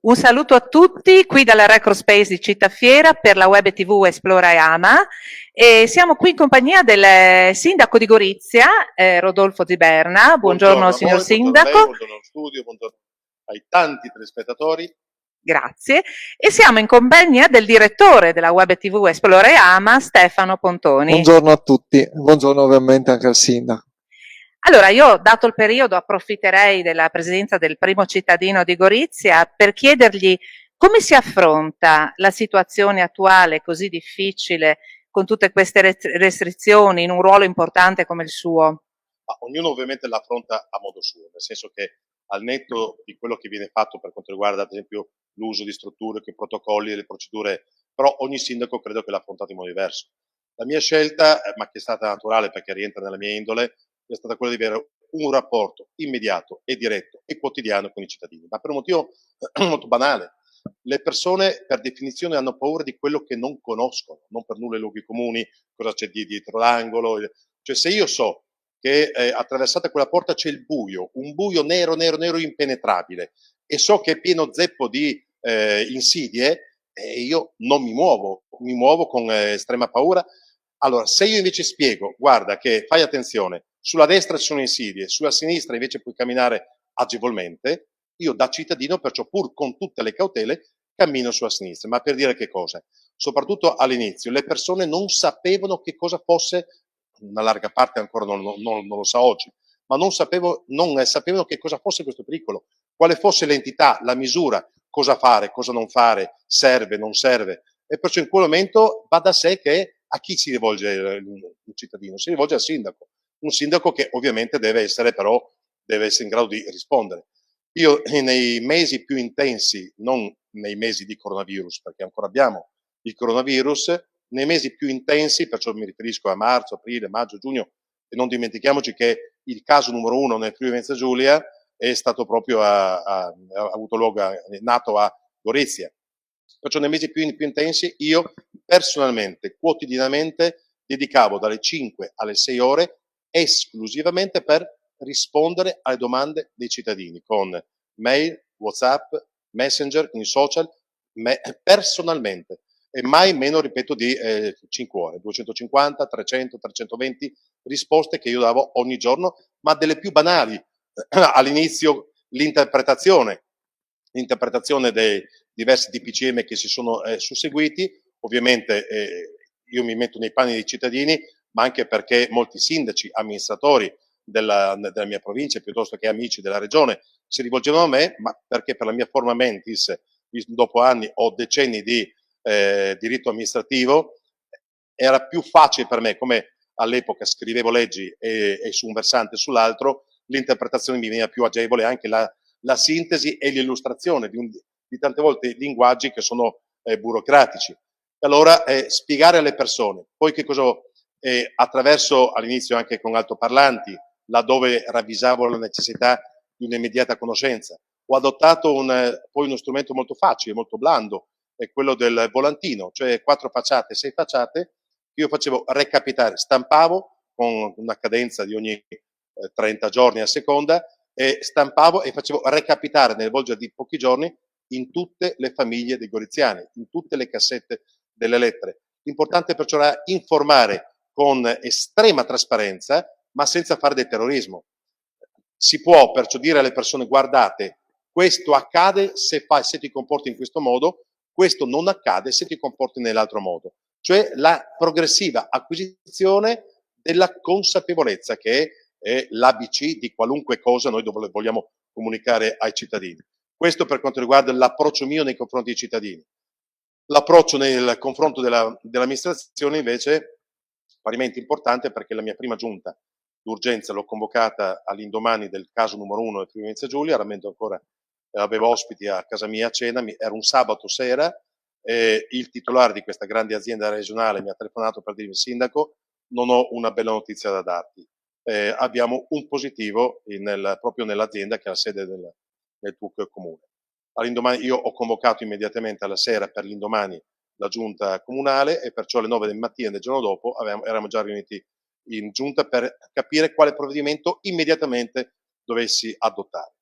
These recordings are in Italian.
Un saluto a tutti qui dalla Recordspace di Città Fiera per la Web TV Esplora e Ama e siamo qui in compagnia del sindaco di Gorizia, Rodolfo Ziberna. Buongiorno Buongiorno a signor voi, buongiorno a lei, sindaco, buongiorno allo studio, buongiorno ai tanti telespettatori. grazie. E siamo in compagnia del direttore della Web TV Esplora e Ama, Stefano Pontoni. Buongiorno a tutti, buongiorno ovviamente anche al sindaco. Allora, io, dato il periodo, approfitterei della presenza del primo cittadino di Gorizia per chiedergli come si affronta la situazione attuale così difficile con tutte queste restrizioni in un ruolo importante come il suo. Ma ognuno ovviamente l'affronta a modo suo, nel senso che al netto di quello che viene fatto per quanto riguarda ad esempio l'uso di strutture, che protocolli e le procedure, però ogni sindaco credo che l'ha affrontato in modo diverso. La mia scelta, ma che è stata naturale perché rientra nella mia indole, è stata quella di avere un rapporto immediato e diretto e quotidiano con i cittadini, ma per un motivo molto banale. Le persone per definizione hanno paura di quello che non conoscono, non per nulla i luoghi comuni, cosa c'è dietro l'angolo, cioè se io so che attraversata quella porta c'è il buio, un buio nero, nero, nero impenetrabile e so che è pieno zeppo di insidie, io non mi muovo con estrema paura. Allora, se io invece spiego, guarda che fai attenzione, sulla destra ci sono insidie, sulla sinistra invece puoi camminare agevolmente, io da cittadino, perciò pur con tutte le cautele, cammino sulla sinistra. Ma per dire che cosa? Soprattutto all'inizio, le persone non sapevano che cosa fosse, una larga parte ancora non lo sa oggi, ma non sapevano che cosa fosse questo pericolo, quale fosse l'entità, la misura, cosa fare, cosa non fare, serve, non serve. E perciò in quel momento va da sé che a chi si rivolge un cittadino? Si rivolge al sindaco, un sindaco che ovviamente deve essere in grado di rispondere. Io nei mesi più intensi, non nei mesi di coronavirus, perché ancora abbiamo il coronavirus, nei mesi più intensi, perciò mi riferisco a marzo, aprile, maggio, giugno, e non dimentichiamoci che il caso numero uno nel Friuli Venezia Giulia è stato proprio ha avuto luogo, è nato a Gorizia. Perciò nei mesi più intensi io personalmente, quotidianamente, dedicavo dalle 5 alle 6 ore esclusivamente per rispondere alle domande dei cittadini con mail, WhatsApp, Messenger, con i social, personalmente e mai meno, ripeto, di 5 ore, 250, 300, 320 risposte che io davo ogni giorno, ma delle più banali. All'inizio l'interpretazione dei diversi DPCM che si sono susseguiti, ovviamente io mi metto nei panni dei cittadini, ma anche perché molti sindaci, amministratori della mia provincia, piuttosto che amici della regione, si rivolgevano a me, ma perché per la mia forma mentis, dopo anni o decenni di diritto amministrativo, era più facile per me, come all'epoca scrivevo leggi e su un versante e sull'altro, l'interpretazione mi veniva più agevole, anche la sintesi e l'illustrazione di tante volte linguaggi che sono burocratici. Allora spiegare alle persone, poi che cosa attraverso all'inizio anche con altoparlanti, laddove ravvisavo la necessità di un'immediata conoscenza, ho adottato poi uno strumento molto facile, molto blando, è quello del volantino, cioè 4 facciate, 6 facciate, io facevo recapitare, stampavo con una cadenza di ogni 30 giorni a seconda, e stampavo e facevo recapitare nel volgere di pochi giorni in tutte le famiglie dei goriziani, in tutte le cassette delle lettere. L'importante perciò era informare con estrema trasparenza, ma senza fare del terrorismo. Si può perciò dire alle persone: guardate, questo accade se ti comporti in questo modo, questo non accade se ti comporti nell'altro modo. Cioè la progressiva acquisizione della consapevolezza, che è l'ABC di qualunque cosa noi vogliamo comunicare ai cittadini. Questo per quanto riguarda l'approccio mio nei confronti dei cittadini. L'approccio nel confronto dell'amministrazione invece parimenti importante, perché la mia prima giunta d'urgenza l'ho convocata all'indomani del caso numero uno del Friuli Venezia Giulia, rammento ancora, avevo ospiti a casa mia a cena, era un sabato sera, il titolare di questa grande azienda regionale mi ha telefonato per dirmi: sindaco, non ho una bella notizia da darti, abbiamo un positivo proprio nell'azienda che è la sede del tuo comune. All'indomani io ho convocato immediatamente alla sera per l'indomani la giunta comunale e perciò alle 9 del mattino del giorno dopo eravamo già riuniti in giunta per capire quale provvedimento immediatamente dovessi adottare.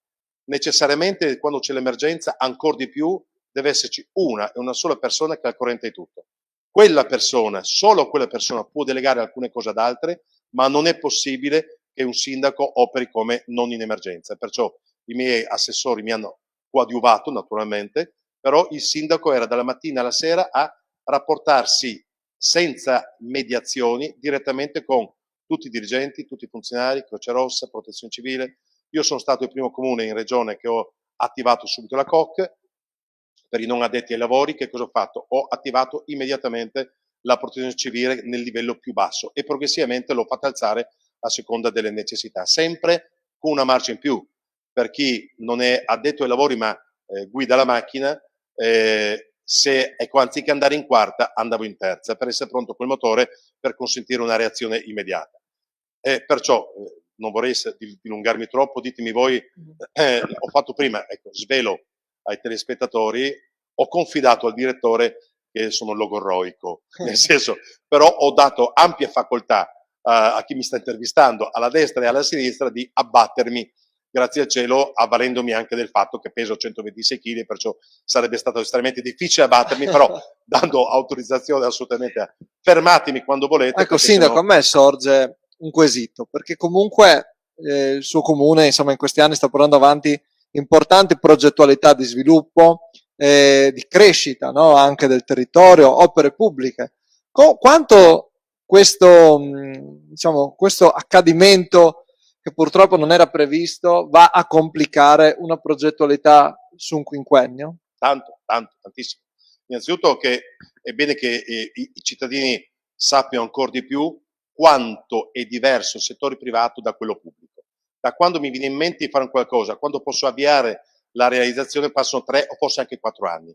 necessariamente quando c'è l'emergenza, ancora di più, deve esserci una e una sola persona che è al corrente di tutto. Quella persona, solo quella persona può delegare alcune cose ad altre, ma non è possibile che un sindaco operi come non in emergenza. Perciò i miei assessori mi hanno coadiuvato naturalmente, però il sindaco era dalla mattina alla sera a rapportarsi senza mediazioni direttamente con tutti i dirigenti, tutti i funzionari, Croce Rossa, Protezione Civile. Io sono stato il primo comune in regione che ho attivato subito la COC. Per i non addetti ai lavori, che cosa ho fatto? Ho attivato immediatamente la protezione civile nel livello più basso e progressivamente l'ho fatta alzare a seconda delle necessità, sempre con una marcia in più. Per chi non è addetto ai lavori ma guida la macchina, anziché andare in quarta andavo in terza per essere pronto col motore per consentire una reazione immediata. Perciò non vorrei dilungarmi troppo, ditemi voi, ho fatto prima, ecco, svelo ai telespettatori, ho confidato al direttore che sono logorroico, nel senso, però ho dato ampia facoltà a chi mi sta intervistando, alla destra e alla sinistra, di abbattermi, grazie al cielo, avvalendomi anche del fatto che peso 126 kg, perciò sarebbe stato estremamente difficile abbattermi, però dando autorizzazione assolutamente a fermatemi quando volete. Ecco, sindaco, a me sorge un quesito, perché comunque il suo comune, insomma, in questi anni sta portando avanti importanti progettualità di sviluppo, di crescita, no? Anche del territorio, opere pubbliche. Quanto questo, diciamo, questo accadimento, che purtroppo non era previsto, va a complicare una progettualità su un quinquennio? Tanto, tantissimo. Innanzitutto che è bene che i cittadini sappiano ancora di più quanto è diverso il settore privato da quello pubblico. Da quando mi viene in mente di fare qualcosa, quando posso avviare la realizzazione, passano 3 o forse anche 4 anni.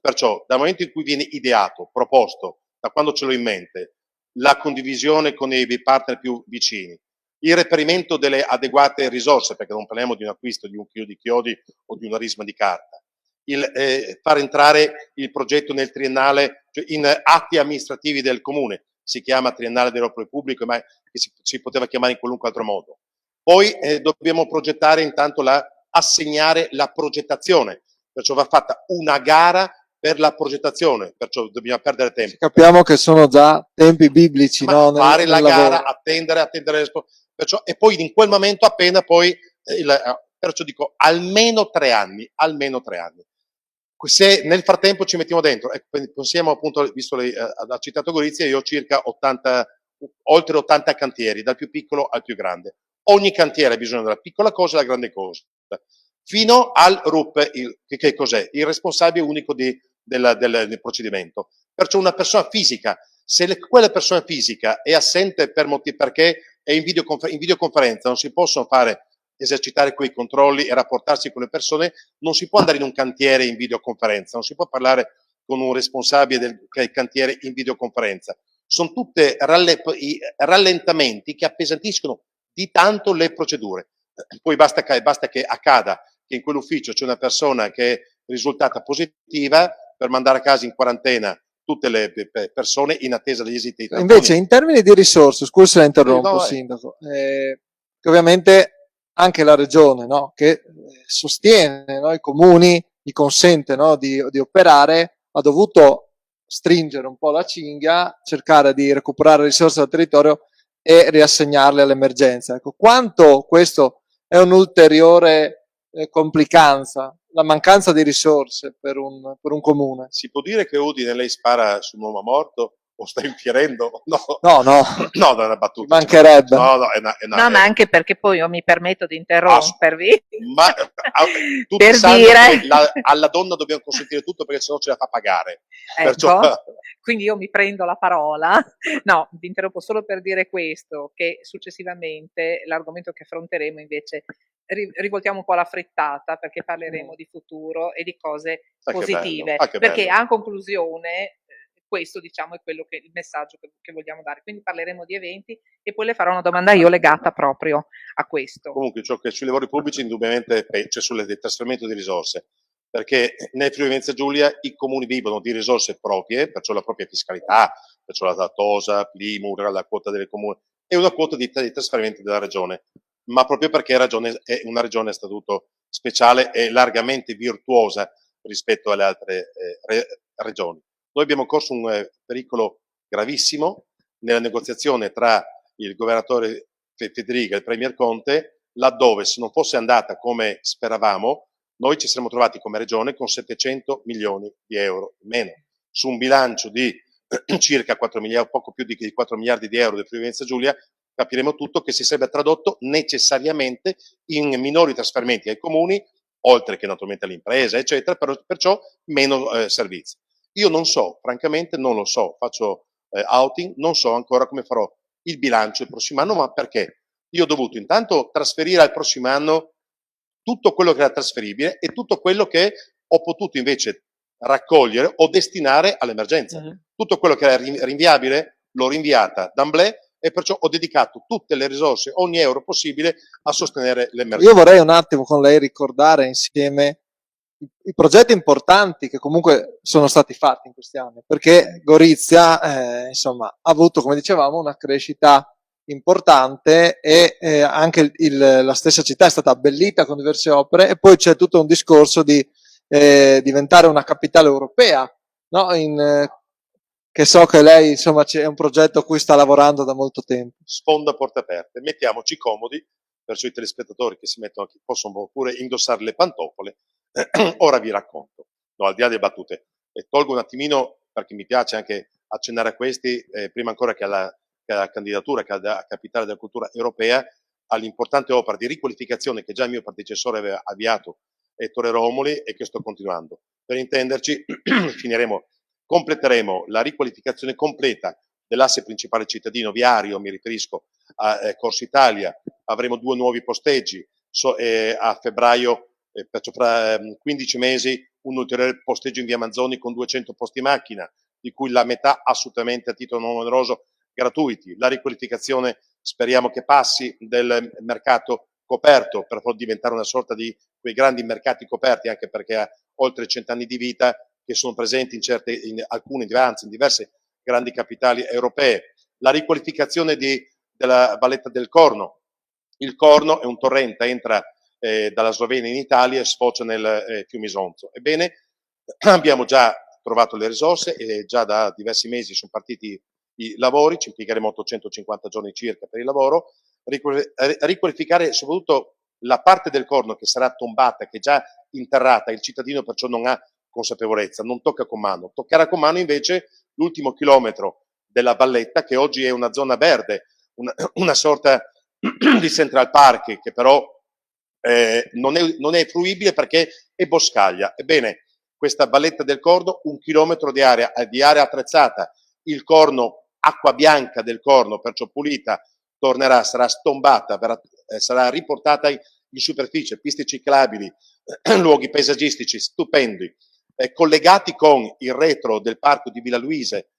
Perciò dal momento in cui viene ideato, proposto, da quando ce l'ho in mente, la condivisione con i partner più vicini, il reperimento delle adeguate risorse, perché non parliamo di un acquisto di un chilo di chiodi o di una risma di carta, il far entrare il progetto nel triennale, cioè in atti amministrativi del comune, si chiama triennale dell'opera pubblico, ma si poteva chiamare in qualunque altro modo. Poi dobbiamo progettare intanto assegnare la progettazione, perciò va fatta una gara per la progettazione, perciò dobbiamo perdere tempo. Capiamo che sono già tempi biblici, ma no? Fare la gara, lavoro. attendere perciò, e poi in quel momento appena poi, perciò dico almeno 3 anni, almeno 3 anni. Se nel frattempo ci mettiamo dentro, pensiamo appunto, visto lei ha citato Gorizia, io ho circa 80, oltre 80 cantieri, dal più piccolo al più grande. Ogni cantiere ha bisogno della piccola cosa e della grande cosa. Fino al RUP, che cos'è? Il responsabile unico del procedimento. Perciò una persona fisica, se quella persona fisica è assente perché è in videoconferenza, non si possono esercitare quei controlli e rapportarsi con le persone, non si può andare in un cantiere in videoconferenza, non si può parlare con un responsabile del cantiere in videoconferenza. Sono tutte rallentamenti che appesantiscono di tanto le procedure. Poi basta che accada che in quell'ufficio c'è una persona che è risultata positiva per mandare a casa in quarantena tutte le persone in attesa degli esiti. Invece, in termini di risorse, scusa se la interrompo, sindaco, che ovviamente anche la regione, no, che sostiene, no, i comuni, gli consente, no, di operare, ha dovuto stringere un po' la cinghia, cercare di recuperare risorse dal territorio e riassegnarle all'emergenza. Ecco, quanto questo è un'ulteriore complicanza, la mancanza di risorse per un comune? Si può dire che Udine lei spara su un uomo morto? O sta infierendo? No, no, no, no, è una battuta. Mancherebbe. No, ma anche perché poi io mi permetto di interrompervi. Ma tutti per sanno dire che alla donna dobbiamo consentire tutto perché sennò ce la fa pagare. Ecco, perciò... quindi io mi prendo la parola. No, vi interrompo solo per dire questo, che successivamente l'argomento che affronteremo invece rivoltiamo un po' la frittata, perché parleremo di futuro e di cose positive, perché a conclusione questo, diciamo, è quello il messaggio che vogliamo dare. Quindi parleremo di eventi e poi le farò una domanda io legata proprio a questo. Comunque, ciò che sui lavori pubblici indubbiamente c'è sul trasferimento di risorse, perché nel Friuli Venezia Giulia i comuni vivono di risorse proprie, perciò la propria fiscalità, perciò la TOSA, l'IMU, la quota del comune e una quota di trasferimento della regione. ma proprio perché è una regione a statuto speciale e largamente virtuosa rispetto alle altre regioni. Noi abbiamo corso un pericolo gravissimo nella negoziazione tra il governatore Federica e il premier Conte, laddove se non fosse andata come speravamo, noi ci saremmo trovati come regione con 700 milioni di euro in meno, su un bilancio di circa 4 miliardi, poco più di 4 miliardi di euro del Friuli Venezia Giulia. Capiremo tutto che si sarebbe tradotto necessariamente in minori trasferimenti ai comuni, oltre che naturalmente alle imprese, eccetera, perciò meno servizi. Io non so, francamente non lo so, faccio outing, non so ancora come farò il bilancio il prossimo anno, ma perché? Io ho dovuto intanto trasferire al prossimo anno tutto quello che era trasferibile e tutto quello che ho potuto invece raccogliere o destinare all'emergenza. Tutto quello che era rinviabile l'ho rinviata d'amblè e perciò ho dedicato tutte le risorse, ogni euro possibile a sostenere l'emergenza. Io vorrei un attimo con lei ricordare insieme i progetti importanti che comunque sono stati fatti in questi anni, perché Gorizia insomma ha avuto, come dicevamo, una crescita importante e anche la stessa città è stata abbellita con diverse opere e poi c'è tutto un discorso di diventare una capitale europea, no? Che so che lei insomma c'è un progetto a cui sta lavorando da molto tempo. Sfonda porte aperte, mettiamoci comodi, verso i telespettatori che possono pure indossare le pantofole. Ora vi racconto, no, al di là delle battute, e tolgo un attimino perché mi piace anche accennare a questi, prima ancora che alla candidatura, che alla capitale della cultura europea, all'importante opera di riqualificazione che già il mio predecessore aveva avviato, Ettore Romoli, e che sto continuando. Per intenderci, completeremo la riqualificazione completa dell'asse principale cittadino viario, mi riferisco a Corso Italia, avremo 2 nuovi posteggi, a febbraio, perciò fra 15 mesi, un ulteriore posteggio in via Manzoni con 200 posti macchina, di cui la metà assolutamente a titolo non oneroso gratuiti. La riqualificazione speriamo che passi del mercato coperto per poi diventare una sorta di quei grandi mercati coperti, anche perché ha oltre 100 anni di vita, che sono presenti in diverse grandi capitali europee. La riqualificazione della valletta del Corno. Il Corno è un torrente, entra dalla Slovenia in Italia e sfocia nel fiume Isonzo. Ebbene, abbiamo già trovato le risorse e già da diversi mesi sono partiti i lavori, ci impiegheremo 850 giorni circa per il lavoro, riqualificare soprattutto la parte del Corno che sarà tombata, che è già interrata, il cittadino perciò non ha consapevolezza, non tocca con mano. Toccherà con mano invece l'ultimo chilometro della valletta, che oggi è una zona verde, una sorta di Central Park, che però non è fruibile perché è boscaglia. Ebbene, questa valletta del Corno, 1 chilometro di area attrezzata, il Corno, acqua bianca del Corno, perciò pulita, sarà stombata, sarà riportata in superficie, piste ciclabili, luoghi paesaggistici stupendi, collegati con il retro del parco di Villa Luise,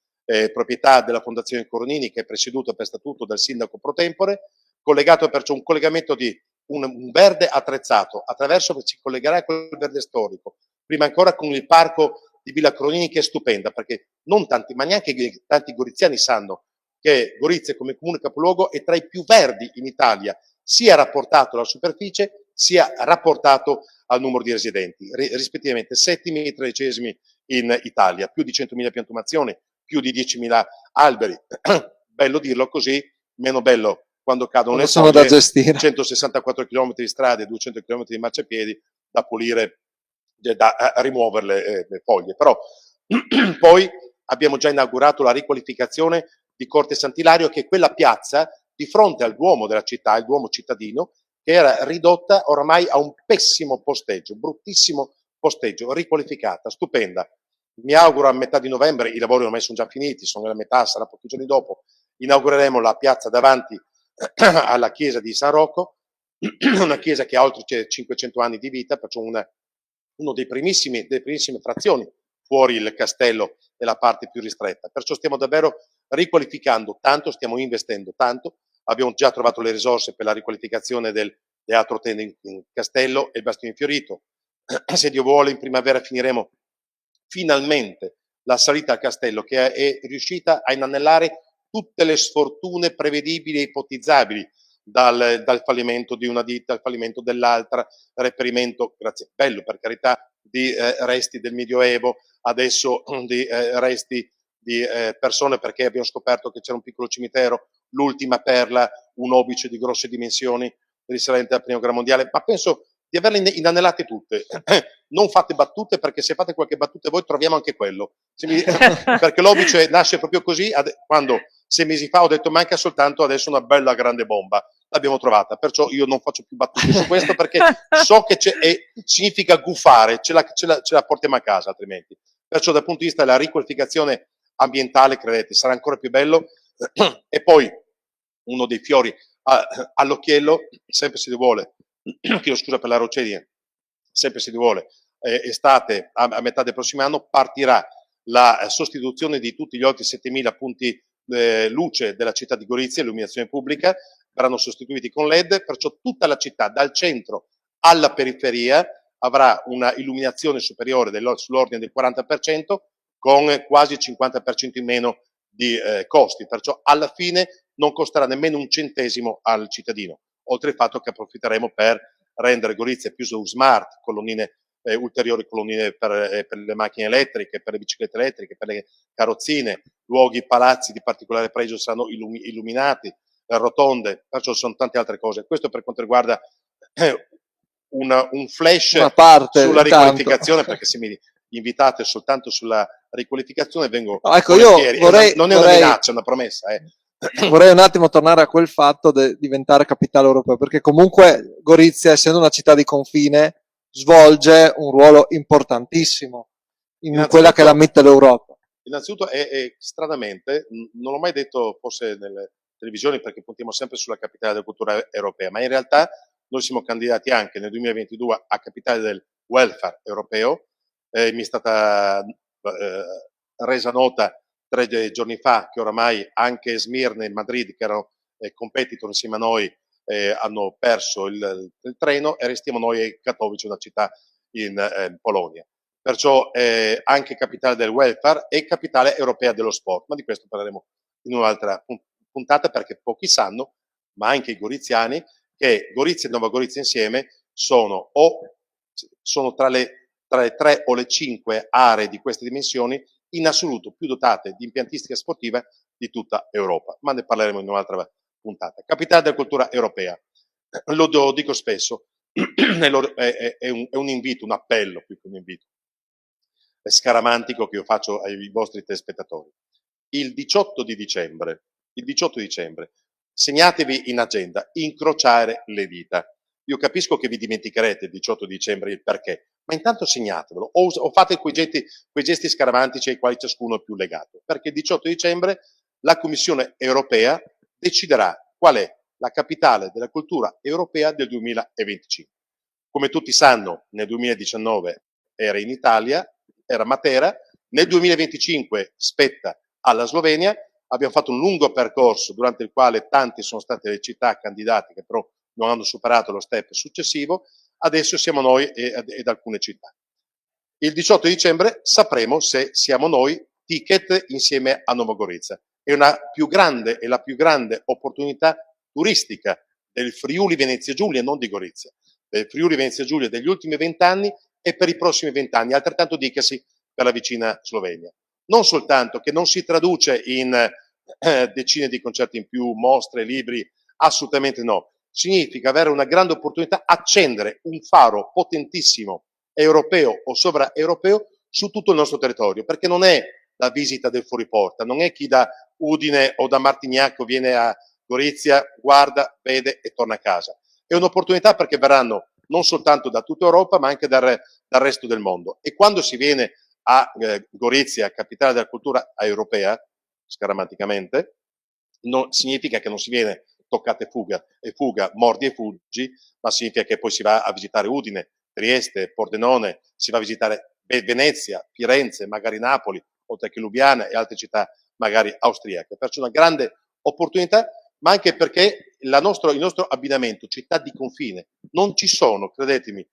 proprietà della Fondazione Coronini, che è presieduta per statuto dal sindaco pro tempore, collegato perciò un collegamento di un verde attrezzato, attraverso che ci collegherà con il verde storico, prima ancora con il parco di Villa Coronini, che è stupenda, perché non tanti, ma neanche tanti goriziani sanno che Gorizia come comune capoluogo è tra i più verdi in Italia, sia rapportato alla superficie, sia rapportato al numero di residenti, rispettivamente 7º e 13º in Italia, più di 100.000 piantumazioni, più di 10.000 alberi. Bello dirlo così, meno bello quando cadono le foglie, da gestire. 164 km di strade, 200 km di marciapiedi da pulire, da rimuovere le foglie. Però poi abbiamo già inaugurato la riqualificazione di Corte Sant'Ilario, che è quella piazza di fronte al Duomo della città, il Duomo cittadino, che era ridotta ormai a un pessimo posteggio, bruttissimo posteggio, riqualificata, stupenda. Mi auguro a metà di novembre, i lavori ormai sono già finiti, sono nella metà, sarà pochi giorni dopo, inaugureremo la piazza davanti alla chiesa di San Rocco, una chiesa che ha oltre 500 anni di vita, perciò uno delle primissime frazioni fuori il castello e la parte più ristretta. Perciò stiamo davvero riqualificando tanto, stiamo investendo tanto, abbiamo già trovato le risorse per la riqualificazione del teatro tende in castello e il Bastione Fiorito. Se Dio vuole, in primavera finiremo finalmente la salita al castello, che è riuscita a inanellare tutte le sfortune prevedibili e ipotizzabili, dal fallimento di una ditta al fallimento dell'altra, reperimento, grazie, bello per carità, di resti del Medioevo, adesso di resti di persone, perché abbiamo scoperto che c'era un piccolo cimitero, l'ultima perla, un obice di grosse dimensioni risalente al primo guerra mondiale, ma penso di averle inanellate tutte. Non fate battute, perché se fate qualche battuta voi troviamo anche quello. Perché l'obice nasce proprio così, quando 6 mesi fa ho detto manca soltanto adesso una bella grande bomba. L'abbiamo trovata, perciò io non faccio più battute su questo, perché so che significa gufare, ce la portiamo a casa altrimenti. Perciò dal punto di vista della riqualificazione ambientale, credete, sarà ancora più bello. E poi uno dei fiori all'occhiello, sempre se ne vuole, chiedo scusa per la rocedine, sempre se ne vuole, estate, a metà del prossimo anno, partirà la sostituzione di tutti gli oltre 7.000 punti luce della città di Gorizia, illuminazione pubblica, verranno sostituiti con LED, perciò tutta la città, dal centro alla periferia, avrà una illuminazione superiore sull'ordine del 40%, con quasi il 50% in meno di costi, perciò alla fine non costerà nemmeno un centesimo al cittadino, oltre al fatto che approfitteremo per rendere Gorizia più smart, ulteriori colonnine per le macchine elettriche, per le biciclette elettriche, per le carrozzine, luoghi, palazzi di particolare pregio saranno illuminati, rotonde, perciò sono tante altre cose. Questo per quanto riguarda un flash sulla riqualificazione, perché se mi invitate soltanto sulla riqualificazione vengo ecco, io vorrei, non è una minaccia, è una promessa. Vorrei un attimo tornare a quel fatto di diventare capitale europea, perché comunque Gorizia, essendo una città di confine, svolge un ruolo importantissimo in quella che è la Mitteleuropa. Innanzitutto stranamente, non l'ho mai detto forse nelle televisioni, perché puntiamo sempre sulla capitale della cultura europea, ma in realtà noi siamo candidati anche nel 2022 a capitale del welfare europeo. Mi è stata resa nota 3 giorni fa che oramai anche Smirne e Madrid, che erano competitor insieme a noi, hanno perso il treno, e restiamo noi a Katowice, una città in Polonia. Perciò anche capitale del welfare e capitale europea dello sport, ma di questo parleremo in un'altra puntata, perché pochi sanno, ma anche i goriziani, che Gorizia e Nova Gorizia insieme sono tra le 3 o le 5 aree di queste dimensioni in assoluto più dotate di impiantistica sportiva di tutta Europa, ma ne parleremo in un'altra puntata. Capitale della cultura europea, lo dico spesso, è un invito, un appello più che un invito scaramantico che io faccio ai vostri telespettatori. Il 18 di dicembre, segnatevi in agenda, incrociare le dita. Io capisco che vi dimenticherete il 18 dicembre il perché, ma intanto segnatevelo o fate quei gesti scaramantici ai quali ciascuno è più legato, perché il 18 dicembre la Commissione europea deciderà qual è la capitale della cultura europea del 2025. Come tutti sanno, nel 2019 era in Italia, era Matera, nel 2025 spetta alla Slovenia. Abbiamo fatto un lungo percorso durante il quale tante sono state le città candidate che però non hanno superato lo step successivo. Adesso siamo noi ed alcune città. Il 18 dicembre sapremo se siamo noi ticket insieme a Nova Gorizia. È la più grande opportunità turistica del Friuli Venezia Giulia, non di Gorizia, del Friuli Venezia Giulia degli ultimi 20 anni e per i prossimi 20 anni, altrettanto dicasi per la vicina Slovenia. Non soltanto che non si traduce in decine di concerti in più, mostre, libri, assolutamente no. Significa avere una grande opportunità, accendere un faro potentissimo europeo o sovraeuropeo su tutto il nostro territorio, perché non è la visita del fuoriporta, non è chi da Udine o da Martignacco viene a Gorizia, guarda, vede e torna a casa. È un'opportunità perché verranno non soltanto da tutta Europa, ma anche dal resto del mondo. E quando si viene a Gorizia, capitale della cultura europea, scaramanticamente, significa che non si viene toccata e fuga, mordi e fuggi, ma significa che poi si va a visitare Udine, Trieste, Pordenone, si va a visitare Venezia, Firenze, magari Napoli, oltre che Lubiana e altre città magari austriache. Perciò una grande opportunità, ma anche perché il nostro abbinamento, città di confine, non ci sono, credetemi.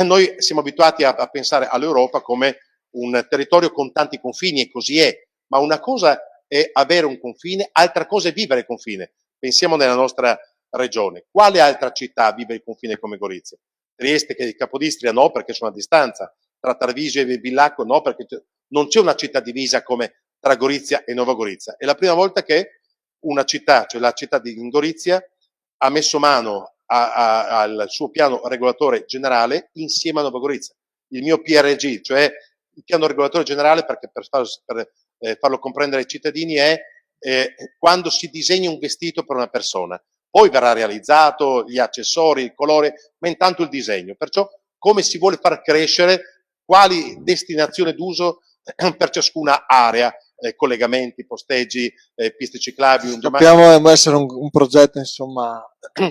Noi siamo abituati a pensare all'Europa come un territorio con tanti confini, e così è, ma una cosa è avere un confine, altra cosa è vivere il confine. Pensiamo nella nostra regione. Quale altra città vive il confine come Gorizia? Trieste, che è Capodistria, no, perché sono a distanza. Tra Tarvisio e Villacco, no, perché non c'è una città divisa come tra Gorizia e Nova Gorizia. È la prima volta che una città, cioè la città di Gorizia, ha messo mano al suo piano regolatore generale insieme a Nova Gorizia. Il mio PRG, cioè il piano regolatore generale, perché per farlo comprendere ai cittadini, è quando si disegna un vestito per una persona. Poi verrà realizzato, gli accessori, il colore, ma intanto il disegno. Perciò come si vuole far crescere, quali destinazioni d'uso per ciascuna area, collegamenti, posteggi, piste ciclabili. Sappiamo essere un progetto, insomma,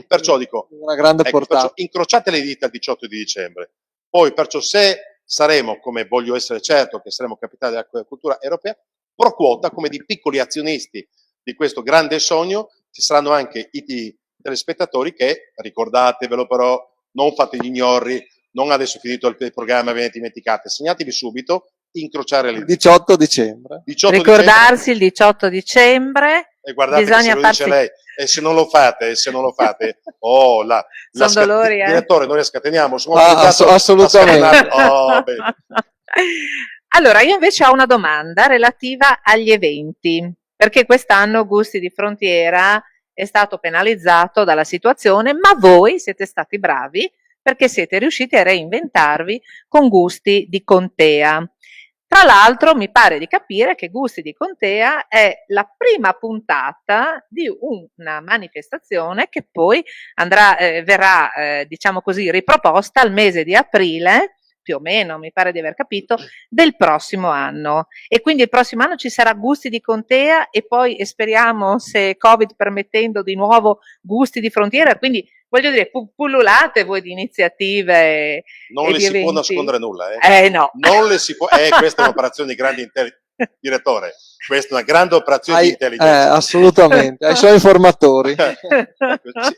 perciò dico, una grande portata. Perciò incrociate le dita il 18 di dicembre. Poi, perciò, se saremo, come voglio essere certo che saremo capitali della cultura europea, pro quota, come di piccoli azionisti di questo grande sogno, ci saranno anche i telespettatori che, ricordatevelo però, non fate gli ignorri, non adesso finito il programma ve ne dimenticate, segnatevi subito, incrociare le dita. 18 dicembre. 18 ricordarsi il 18 dicembre. E guardate che se lo dice lei, e se non lo fate, oh, sono dolori, direttore, noi le scateniamo. Assolutamente. Allora, io invece ho una domanda relativa agli eventi, perché quest'anno Gusti di Frontiera è stato penalizzato dalla situazione, ma voi siete stati bravi perché siete riusciti a reinventarvi con Gusti di Contea. Tra l'altro mi pare di capire che Gusti di Contea è la prima puntata di una manifestazione che poi verrà, diciamo così, riproposta al mese di aprile, più o meno, mi pare di aver capito, del prossimo anno. E quindi il prossimo anno ci sarà Gusti di Contea e poi speriamo, se Covid permettendo, di nuovo Gusti di Frontiera. Quindi voglio dire, pullulate voi di iniziative. Non le si può nascondere nulla, no. Non le si può, questa è un'operazione di grande direttore, questa è una grande operazione di intelligenza. Assolutamente, ai suoi informatori.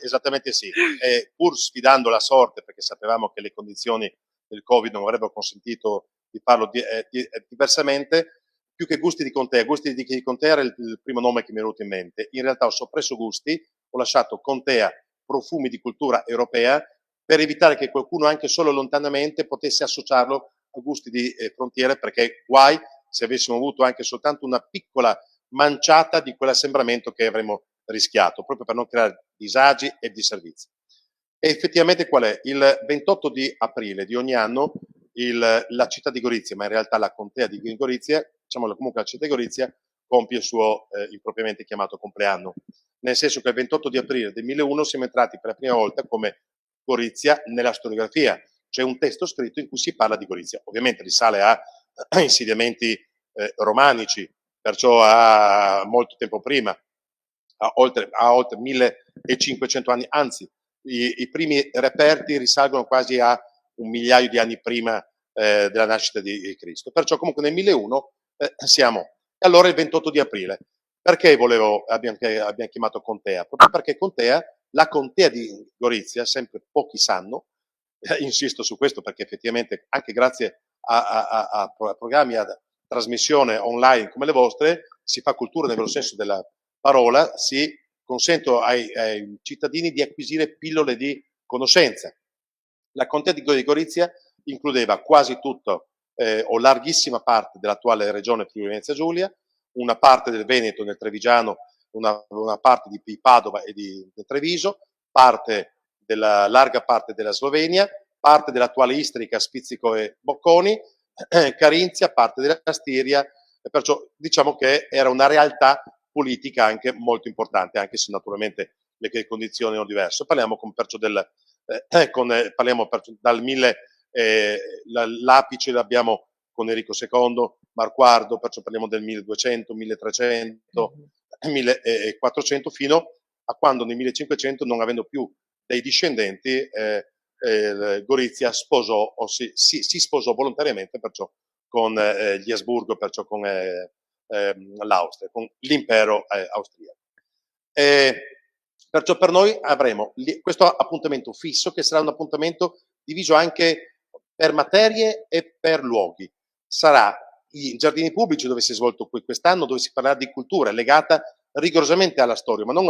Esattamente sì. Pur sfidando la sorte, perché sapevamo che le condizioni del Covid non avrebbero consentito di farlo diversamente, più che Gusti di Contea. Gusti di Contea era il primo nome che mi è venuto in mente. In realtà ho soppresso Gusti, ho lasciato Contea, profumi di cultura europea, per evitare che qualcuno anche solo lontanamente potesse associarlo a Gusti di Frontiere, perché guai se avessimo avuto anche soltanto una piccola manciata di quell'assembramento che avremmo rischiato, proprio per non creare disagi e disservizi. E effettivamente qual è? Il 28 di aprile di ogni anno la città di Gorizia, ma in realtà la contea di Gorizia, diciamo comunque la città di Gorizia, compie il suo impropriamente chiamato compleanno. Nel senso che il 28 di aprile del 1001 siamo entrati per la prima volta come Gorizia nella storiografia. C'è un testo scritto in cui si parla di Gorizia. Ovviamente risale a insediamenti romanici, perciò a molto tempo prima, a oltre 1500 anni, anzi i primi reperti risalgono quasi a un migliaio di anni prima della nascita di Cristo. Perciò comunque nel 1001 siamo. E allora il 28 di aprile. Perché abbiamo chiamato Contea? Proprio perché Contea, la contea di Gorizia, sempre pochi sanno, insisto su questo perché effettivamente anche grazie a programmi, a trasmissione online come le vostre, si fa cultura nel vero senso della parola, si consente ai cittadini di acquisire pillole di conoscenza. La contea di Gorizia includeva quasi tutto o larghissima parte dell'attuale regione Friuli Venezia Giulia, una parte del Veneto nel Trevigiano, una parte di Padova e di Treviso, larga parte della Slovenia, parte dell'attuale Istrica, Spizzico e Bocconi, Carinzia, parte della Stiria, e perciò diciamo che era una realtà politica anche molto importante, anche se naturalmente le condizioni erano diverse. Parliamo perciò dal 1000, l'apice l'abbiamo con Enrico II, Marquardo, perciò parliamo del 1200, 1300, 1400, fino a quando nel 1500, non avendo più dei discendenti, Gorizia sposò, o si sposò volontariamente, perciò con gli Asburgo, perciò con l'Austria, con l'impero austriaco. Perciò per noi avremo questo appuntamento fisso, che sarà un appuntamento diviso anche per materie e per luoghi. Sarà i giardini pubblici, dove si è svolto quest'anno, dove si parlerà di cultura legata rigorosamente alla storia, ma non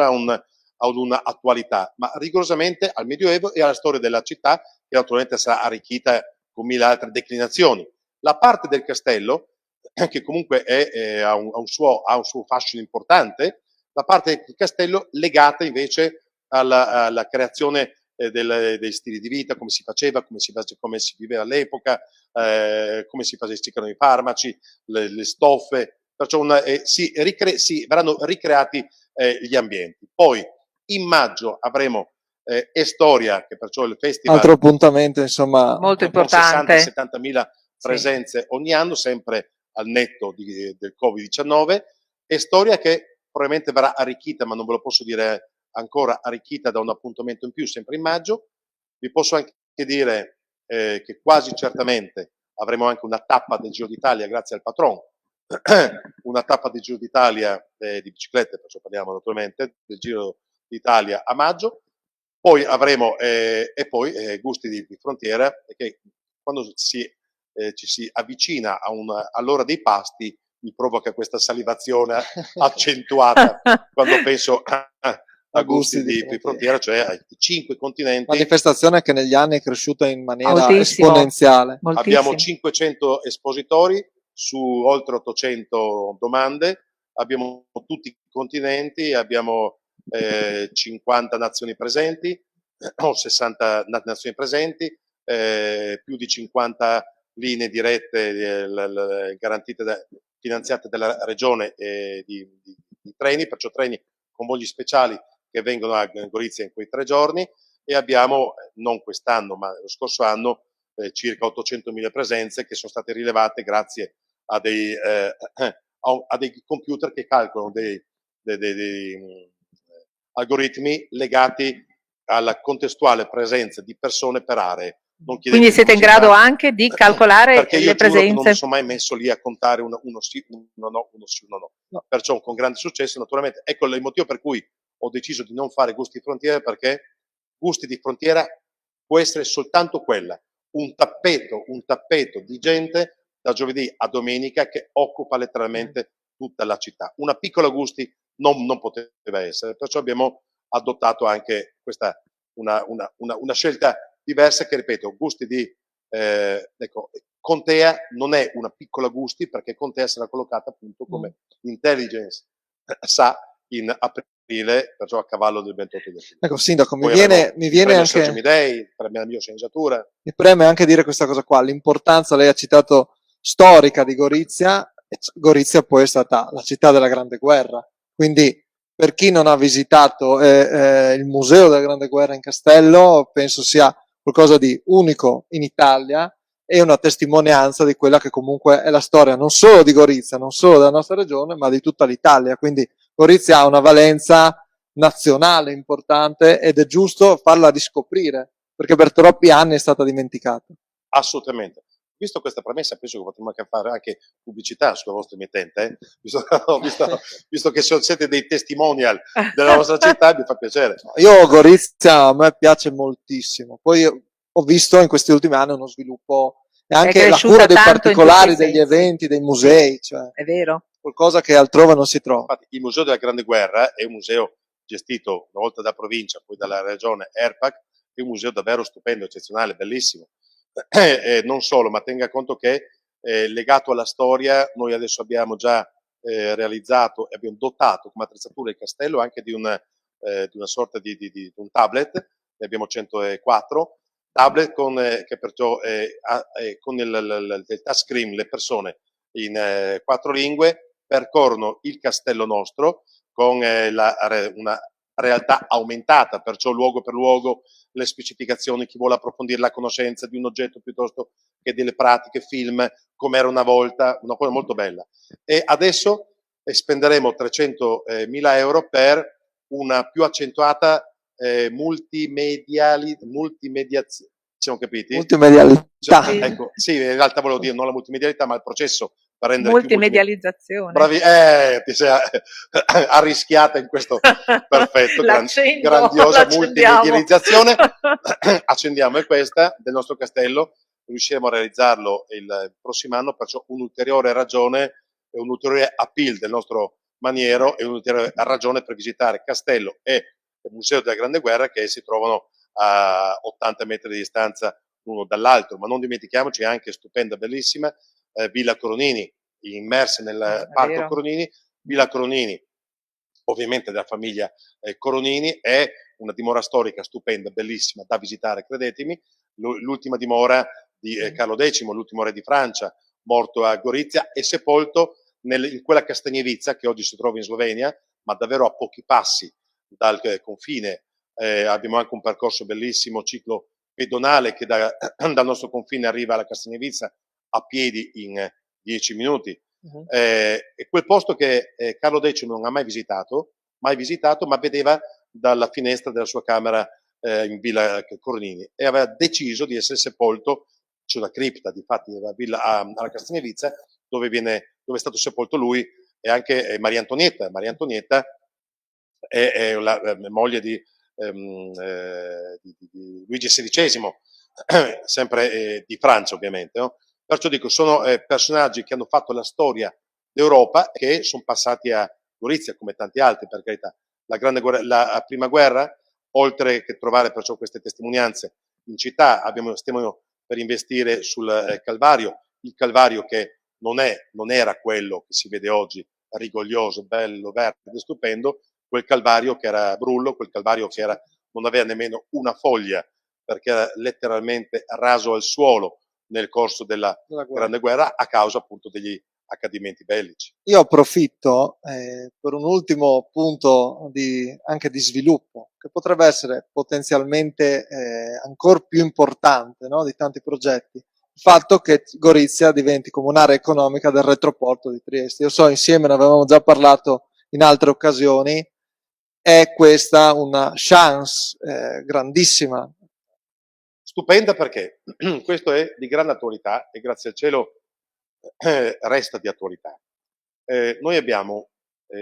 ad una attualità, ma rigorosamente al Medioevo e alla storia della città, che naturalmente sarà arricchita con 1000 altre declinazioni. La parte del castello, che comunque ha un suo fascino importante, la parte del castello legata invece alla creazione dei stili di vita, come si faceva, come si viveva all'epoca, come si facevano i farmaci, le stoffe, perciò verranno ricreati gli ambienti. Poi in maggio avremo Estoria, che perciò è il festival. Altro appuntamento, insomma, molto con importante. 60-70 mila presenze ogni anno, sempre al netto del Covid-19. Estoria che probabilmente verrà arricchita, ma non ve lo posso dire ancora, arricchita da un appuntamento in più, sempre in maggio. Vi posso anche dire che quasi certamente avremo anche una tappa del Giro d'Italia grazie al patron, una tappa del Giro d'Italia di biciclette, perciò parliamo naturalmente del Giro d'Italia a maggio. Poi avremo Gusti di Frontiera, che quando ci si avvicina all'ora dei pasti mi provoca questa salivazione accentuata quando penso a Gusti di Frontiera, cioè ai 5 continenti. Manifestazione che negli anni è cresciuta in maniera moltissimo, esponenziale. moltissimo. Abbiamo 500 espositori su oltre 800 domande, abbiamo tutti i continenti, abbiamo 50 nazioni presenti, o 60 nazioni presenti, più di 50 linee dirette garantite finanziate dalla regione di treni, perciò treni con voli speciali che vengono a Gorizia in quei 3 giorni, e abbiamo, non quest'anno ma lo scorso anno, circa 800.000 presenze che sono state rilevate grazie a dei computer che calcolano dei algoritmi legati alla contestuale presenza di persone per aree. Quindi siete in grado anche di calcolare perché io le presenze? Non mi sono mai messo lì a contare uno sì, uno no. Perciò con grande successo, naturalmente. Ecco il motivo per cui ho deciso di non fare Gusti di Frontiera, perché Gusti di Frontiera può essere soltanto quella, un tappeto di gente da giovedì a domenica che occupa letteralmente tutta la città. Una piccola Gusti non poteva essere, perciò abbiamo adottato anche questa una scelta diversa che, ripeto, Gusti di Contea non è una piccola Gusti, perché Contea sarà collocata appunto come intelligence sa in aprile, perciò a cavallo del 28 di aprile. Ecco, Sindaco, mi viene anche Sergio Midei, per la mia sceneggiatura. Mi preme anche dire questa cosa qua, l'importanza, lei ha citato, storica di Gorizia. Gorizia poi è stata la città della Grande Guerra, quindi per chi non ha visitato il museo della Grande Guerra in Castello, penso sia qualcosa di unico in Italia e una testimonianza di quella che comunque è la storia non solo di Gorizia, non solo della nostra regione, ma di tutta l'Italia. Quindi Gorizia ha una valenza nazionale importante ed è giusto farla riscoprire, perché per troppi anni è stata dimenticata. Assolutamente. Visto questa premessa, penso che potremmo anche fare anche pubblicità sulla vostra emittente, visto che siete dei testimonial della vostra città, mi fa piacere. Io Gorizia a me piace moltissimo, poi ho visto in questi ultimi anni uno sviluppo e anche la cura dei particolari, degli eventi, dei musei, cioè è vero, qualcosa che altrove non si trova. Infatti, il Museo della Grande Guerra è un museo gestito una volta dalla provincia, poi dalla regione ERPAC, è un museo davvero stupendo, eccezionale, bellissimo. Non solo, ma tenga conto che legato alla storia, noi adesso abbiamo già realizzato e abbiamo dotato come attrezzatura il castello anche di una sorta di un tablet, ne abbiamo 104 tablet che perciò con il touchscreen le persone in 4 lingue percorrono il castello nostro con una realtà aumentata, perciò luogo per luogo, le specificazioni, chi vuole approfondire la conoscenza di un oggetto piuttosto che delle pratiche, film, come era una volta, una cosa molto bella. E adesso spenderemo 300.000 euro per una più accentuata multimediazione. Siamo capiti? Multimedialità. Ecco, sì, in realtà volevo dire non la multimedialità, ma il processo per rendere multimedializzazione. Bravi, ti sei arrischiata in questo perfetto, grandiosa multimedializzazione. Accendiamo, è questa del nostro castello, riusciremo a realizzarlo il prossimo anno, perciò un'ulteriore ragione e un ulteriore appeal del nostro maniero e un'ulteriore ragione per visitare Castello e Museo della Grande Guerra, che si trovano a 80 metri di distanza l'uno dall'altro. Ma non dimentichiamoci anche stupenda, bellissima, Villa Coronini, immersa nel Parco Coronini. Villa Coronini, ovviamente della famiglia Coronini, è una dimora storica stupenda, bellissima, da visitare, credetemi. L'ultima dimora di Carlo X, l'ultimo re di Francia, morto a Gorizia e sepolto in quella Castagnevizza che oggi si trova in Slovenia, ma davvero a pochi passi dal confine. Abbiamo anche un percorso bellissimo, ciclo pedonale, che dal nostro confine arriva alla Castagnevizza a piedi in 10 minuti. E quel posto che Carlo X non ha mai visitato, ma vedeva dalla finestra della sua camera in Villa Coronini, e aveva deciso di essere sepolto, c'è la cripta difatti della villa alla Castagnevizza, dove è stato sepolto lui e anche Maria Antonietta. Maria Antonietta è la moglie di Luigi XVI, sempre di Francia ovviamente, no? Perciò dico, sono personaggi che hanno fatto la storia d'Europa, che sono passati a Gorizia come tanti altri, per carità. La prima guerra, oltre che trovare perciò queste testimonianze in città, stiamo per investire sul Calvario, il Calvario che non era quello che si vede oggi, rigoglioso, bello, verde, stupendo, quel Calvario che era brullo, quel Calvario che non aveva nemmeno una foglia, perché era letteralmente raso al suolo nel corso della Grande Guerra a causa appunto degli accadimenti bellici. Io approfitto per un ultimo punto anche di sviluppo, che potrebbe essere potenzialmente ancora più importante, no, di tanti progetti. Il fatto che Gorizia diventi come un'area economica del retroporto di Trieste. Io so, insieme ne avevamo già parlato in altre occasioni, è questa una chance grandissima. Stupenda, perché questo è di grande attualità e grazie al cielo resta di attualità. Noi abbiamo,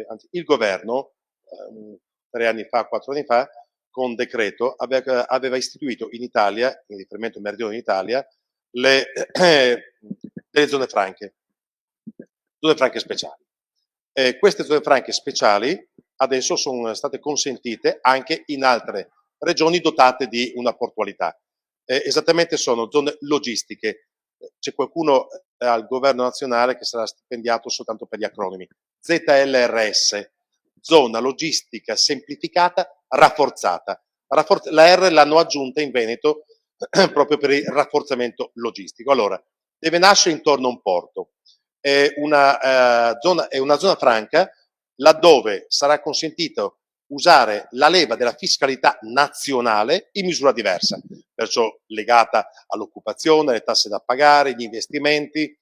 anzi il governo, 3 anni fa, 4 anni fa, con decreto aveva istituito in Italia, in riferimento al meridione d'Italia, delle zone franche speciali. Queste zone franche speciali adesso sono state consentite anche in altre regioni dotate di una portualità. Esattamente sono zone logistiche. C'è qualcuno al governo nazionale che sarà stipendiato soltanto per gli acronimi. ZLRS, zona logistica semplificata rafforzata. La R l'hanno aggiunta in Veneto proprio per il rafforzamento logistico. Allora, deve nascere intorno a un porto. È una zona franca laddove sarà consentito usare la leva della fiscalità nazionale in misura diversa, perciò legata all'occupazione, alle tasse da pagare, gli investimenti,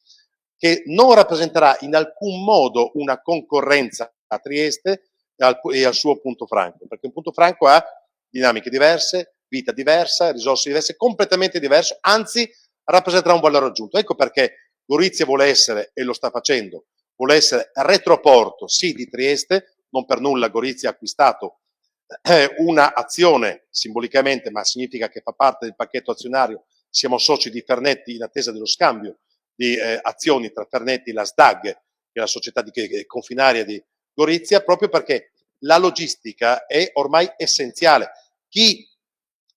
che non rappresenterà in alcun modo una concorrenza a Trieste e al suo punto franco, perché un punto franco ha dinamiche diverse, vita diversa, risorse diverse, completamente diverse, anzi rappresenterà un valore aggiunto. Ecco perché Gorizia vuole essere, e lo sta facendo, vuole essere retroporto sì di Trieste. Non per nulla Gorizia ha acquistato una azione simbolicamente, ma significa che fa parte del pacchetto azionario. Siamo soci di Fernetti in attesa dello scambio di azioni tra Fernetti e la SDAG, che è la società confinaria di Gorizia, proprio perché la logistica è ormai essenziale. Chi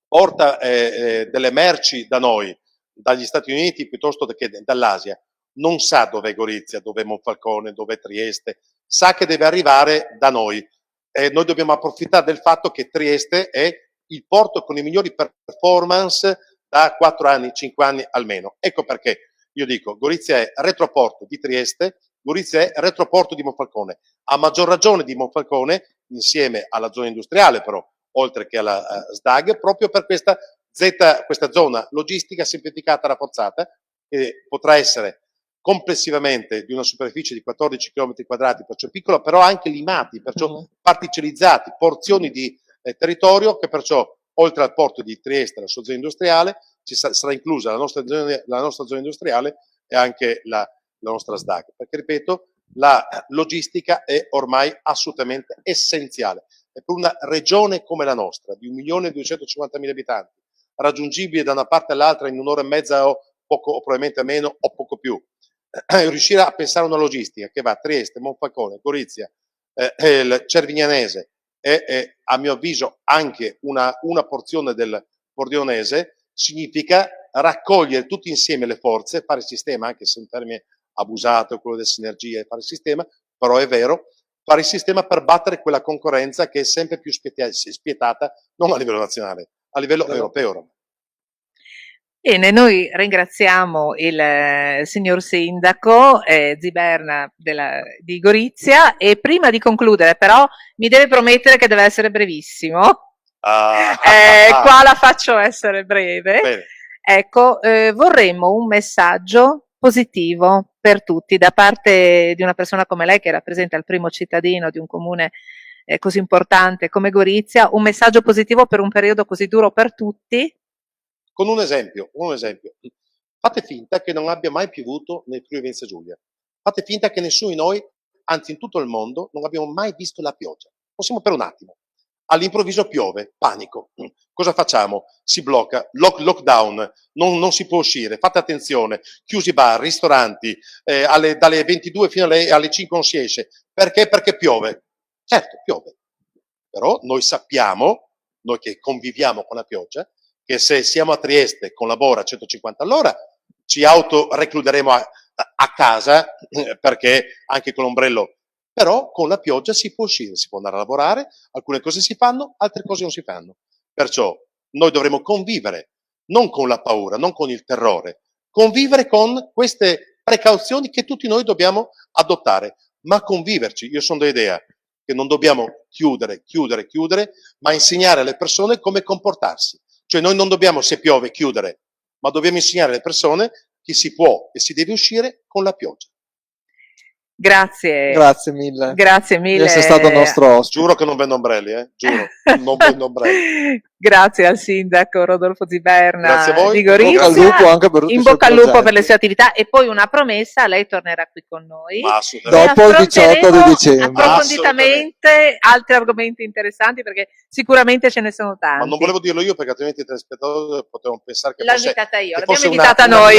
porta delle merci da noi, dagli Stati Uniti piuttosto che dall'Asia, non sa dov'è Gorizia, dov'è Monfalcone, dov'è Trieste, sa che deve arrivare da noi. Noi dobbiamo approfittare del fatto che Trieste è il porto con i migliori performance da 4 anni, 5 anni almeno. Ecco perché io dico, Gorizia è retroporto di Trieste, Gorizia è retroporto di Monfalcone. A maggior ragione di Monfalcone, insieme alla zona industriale però, oltre che alla SDAG, proprio per questa zona logistica semplificata e rafforzata, che potrà essere complessivamente di una superficie di 14 km quadrati, perciò piccola, però anche limati, perciò particelizzati, porzioni di territorio che perciò, oltre al porto di Trieste, la sua zona industriale, sarà inclusa la nostra zona industriale e anche la nostra SDAG, perché ripeto, la logistica è ormai assolutamente essenziale. E per una regione come la nostra, di 1.250.000 abitanti, raggiungibile da una parte all'altra in un'ora e mezza o probabilmente meno o poco più, riuscire a pensare a una logistica che va a Trieste, Monfalcone, Gorizia, il Cervignanese e a mio avviso anche una porzione del Pordenonese, significa raccogliere tutti insieme le forze, fare il sistema, anche se è un termine abusato, quello delle sinergie, fare il sistema, però è vero, fare il sistema per battere quella concorrenza che è sempre più spietata, non a livello nazionale, a livello europeo. Bene, noi ringraziamo il signor Sindaco Ziberna di Gorizia, e prima di concludere però mi deve promettere che deve essere brevissimo. Qua la faccio essere breve. Bene. Ecco, vorremmo un messaggio positivo per tutti da parte di una persona come lei, che rappresenta il primo cittadino di un comune così importante come Gorizia, un messaggio positivo per un periodo così duro per tutti. Con un esempio. Fate finta che non abbia mai piovuto nel Friuli Venezia Giulia. Fate finta che nessuno di noi, anzi in tutto il mondo, non abbiamo mai visto la pioggia. Possiamo per un attimo. All'improvviso piove, panico. Cosa facciamo? Si blocca, lockdown, non si può uscire, fate attenzione, chiusi bar, ristoranti, dalle 22 fino alle 5 non si esce. Perché? Perché piove. Certo, piove. Però noi sappiamo, noi che conviviamo con la pioggia, che se siamo a Trieste con la Bora a 150 all'ora, ci autorecluderemo a casa, perché anche con l'ombrello, però con la pioggia si può uscire, si può andare a lavorare, alcune cose si fanno, altre cose non si fanno. Perciò noi dovremo convivere, non con la paura, non con il terrore, convivere con queste precauzioni che tutti noi dobbiamo adottare, ma conviverci. Io sono dell'idea che non dobbiamo chiudere, ma insegnare alle persone come comportarsi. Cioè noi non dobbiamo, se piove, chiudere, ma dobbiamo insegnare alle persone che si può e si deve uscire con la pioggia. Grazie. Grazie mille. Grazie mille. Di essere stato nostro ospite. Giuro che non vendo ombrelli, giuro, non vendo ombrelli. Grazie al sindaco Rodolfo Ziberna di Gorizia. In bocca al lupo anche per tutti in bocca al lupo per le sue attività, e poi una promessa: lei tornerà qui con noi dopo il 18 di dicembre, approfonditamente altri argomenti interessanti, perché sicuramente ce ne sono tanti. Ma non volevo dirlo io, perché altrimenti i telespettatori potevano pensare che l'ho invitata io, l'abbiamo invitata noi.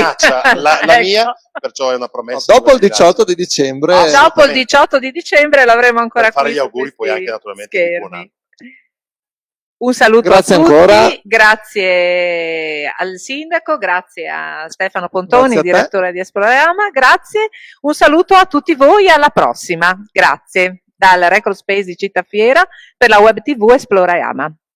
La Ecco. mia, perciò è una promessa. Dopo il 18 di dicembre, dopo il 18 di dicembre l'avremo ancora per fare qui. Gli auguri poi anche naturalmente di buon anno. Un saluto grazie a tutti, ancora. Grazie al sindaco, grazie a Stefano Pontoni, direttore di Esplorama, grazie, un saluto a tutti voi e alla prossima, grazie, dal Record Space di Città Fiera per la web TV Esplorama.